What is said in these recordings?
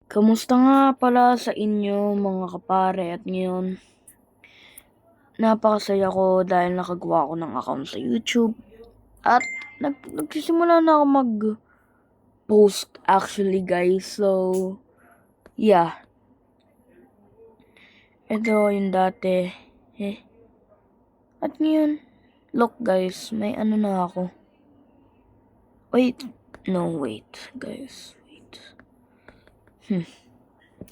Kamusta nga pala sa inyo mga kapare at ngayon napakasaya ko dahil nakagawa ako ng account sa YouTube at nagsisimula na ako mag-post actually guys. So, yeah. Ito yung dati. Eh. At ngayon, look guys, may ano na ako. Wait. No, wait guys. Wait.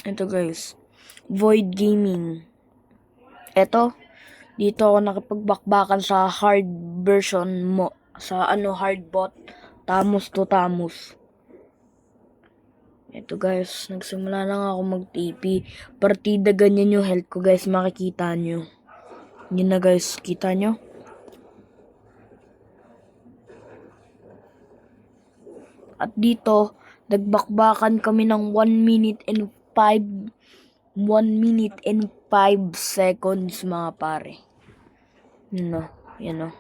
Ito guys. Void Gaming. Ito. Dito ako nakipagbakbakan sa hard version mo. Sa hard bot. Tamus to Tamus. Ito guys, nagsimula lang ako mag-TP. Partida ganyan yung health ko guys, makikita nyo. Yun na guys, kita nyo? At dito, nagbakbakan kami ng 1 minute and 5 seconds mga pare. Yan o.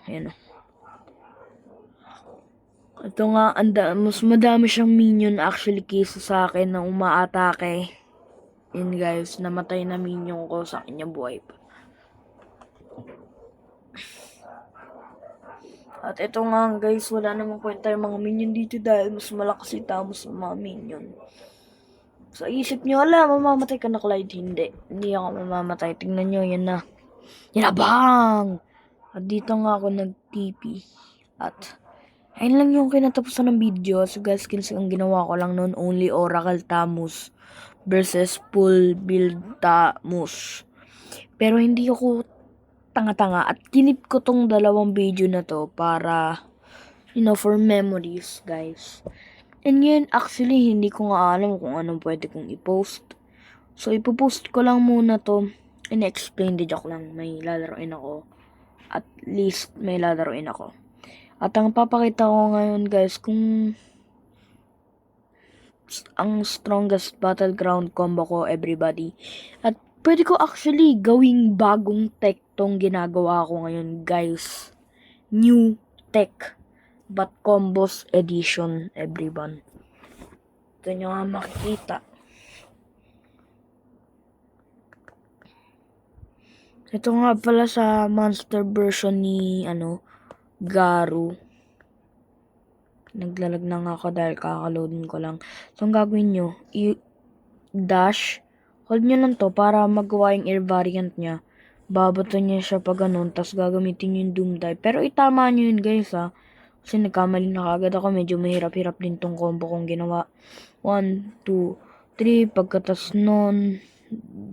Ito nga, mas madami siyang minion actually kaysa sa akin na umaatake. Yun guys, namatay na minion ko, sa kanya buhay pa. At ito nga guys, wala namang kwenta yung mga minion dito dahil mas malakas si Tamus sa mga minion. Sa isip nyo, mamamatay ka na Clyde. Hindi ako mamamatay. Tingnan nyo, yan na. Yan na, bang! At dito nga ako nag-TP. At ayun lang yung kinatapusan ng video. So guys, ang ginawa ko lang noon, only Oracle Tamus versus full build Tamus. Pero hindi ako tanga-tanga at kinip ko tong dalawang video na to para, for memories, guys. And yun, actually, hindi ko nga alam kung anong pwede kong i-post. So, ipopost ko lang muna to. In-explain the joke lang. May lalaroin ako. At least, may lalaroin ako. At ang papakita ko ngayon, guys, kung ang strongest battleground combo ko, everybody. At pwede ko actually gawing bagong tech tong ginagawa ko ngayon, guys. New tech. But combos edition, everyone. Ito nyo nga makikita. Ito nga pala sa monster version ni, Garu. Naglalag na nga ako dahil kakaloadin ko lang. So, ang gagawin nyo, dash. Hold nyo lang to para magawa yung air variant niya. Babato niya siya pag ganun, tapos gagamitin nyo yung Doom Dive. Pero itama nyo yun, guys, ha. Kasi nagkamali na kagad ako. Medyo mahirap-hirap din tong combo kong ginawa. 1, 2, 3. Pagkatas nun,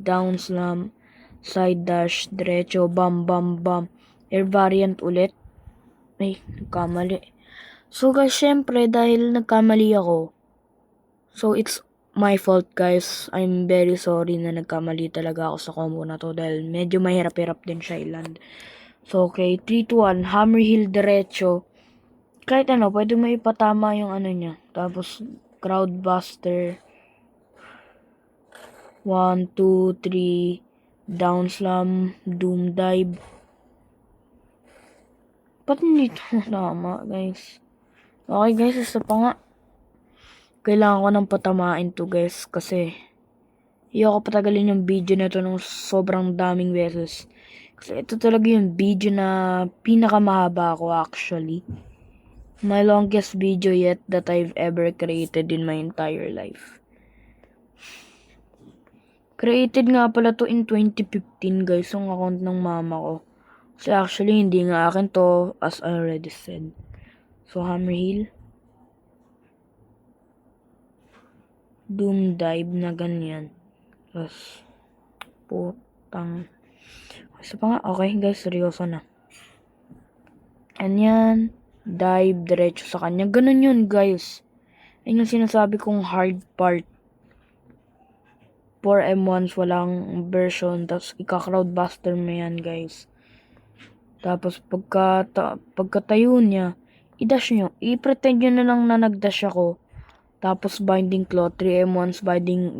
down slam, side dash, diretso, bam, bam, bam. Air variant ulit. Ay, nagkamali. So guys, syempre, dahil nagkamali ako. So it's my fault guys. I'm very sorry na nagkamali talaga ako sa combo na to. Dahil medyo mahirap-hirap din siya i-land. So okay, 3, 2, 1. Hammer Hill diretso. Kahit pwede mo ipatama yung niya. Tapos, Crowdbuster. 1, 2, 3. Down slam. Doom dive. Ba't hindi ito tama, guys? Okay, guys. Isa pa nga. Kailangan ko nang patamain to, guys. Kasi, ayoko patagalin yung video na to ng sobrang daming beses. Kasi ito talaga yung video na pinakamahaba ko, actually. My longest video yet that I've ever created in my entire life. Created nga pala to in 2015 guys, yung account ng mama ko. So actually, hindi nga akin to, as I already said. So Hammer Hill. Doom Dive na ganyan. Tapos, putang. Isa pa nga, okay guys, seryoso na. And yan. Dive diretso sa kanya. Ganun yun, guys. Ayun yung sinasabi kong hard part. 4M1s walang version. Tapos, ika-crowdbuster mo yan, guys. Tapos, pagkatayo niya, i-dash nyo. I-pretend nyo na lang na nag-dash ako. Tapos, binding cloth. 3M1s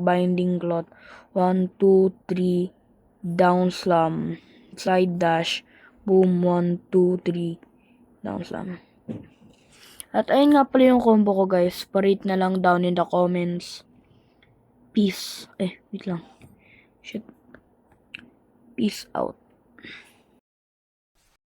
binding cloth. 1, 2, 3. Down slam. Side dash. Boom. 1, 2, 3. Down slam. At ayun nga pala yung combo ko guys. Pa-rate na lang down in the comments. Peace. Wait lang. Shit. Peace out.